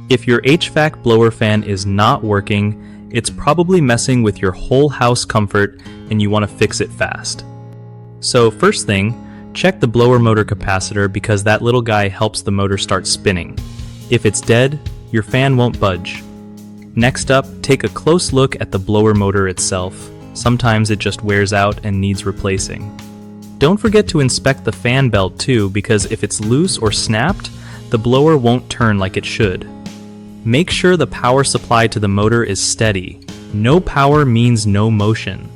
If your HVAC blower fan is not working, it's probably messing with your whole house comfort and you want to fix it fast. So first thing, check the blower motor capacitor because that little guy helps the motor start spinning. If it's dead, your fan won't budge. Next up, take a close look at the blower motor itself. Sometimes it just wears out and needs replacing. Don't forget to inspect the fan belt too, because if it's loose or snapped, the blower won't turn like it should. Make sure the power supply to the motor is steady. No power means no motion.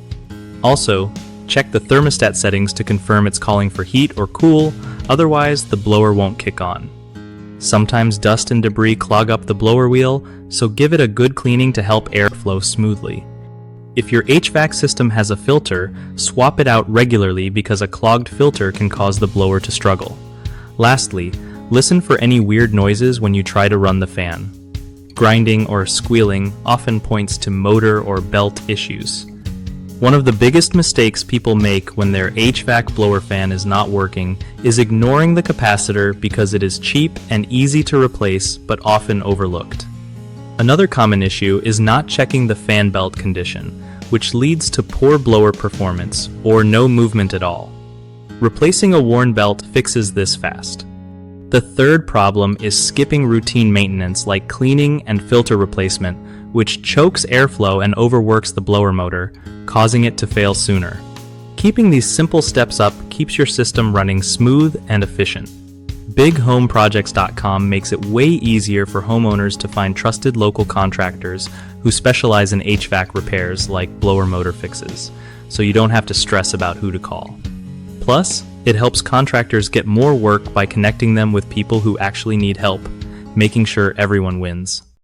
Also, check the thermostat settings to confirm it's calling for heat or cool, otherwise the blower won't kick on. Sometimes dust and debris clog up the blower wheel, so give it a good cleaning to help air flow smoothly. If your HVAC system has a filter, swap it out regularly because a clogged filter can cause the blower to struggle. Lastly, listen for any weird noises when you try to run the fan. Grinding or squealing often points to motor or belt issues. One of the biggest mistakes people make when their HVAC blower fan is not working is ignoring the capacitor because it is cheap and easy to replace but often overlooked. Another common issue is not checking the fan belt condition, which leads to poor blower performance or no movement at all. Replacing a worn belt fixes this fast. The third problem is skipping routine maintenance like cleaning and filter replacement, which chokes airflow and overworks the blower motor, causing it to fail sooner. Keeping these simple steps up keeps your system running smooth and efficient. BigHomeProjects.com makes it way easier for homeowners to find trusted local contractors who specialize in HVAC repairs like blower motor fixes, so you don't have to stress about who to call. Plus, it helps contractors get more work by connecting them with people who actually need help, making sure everyone wins.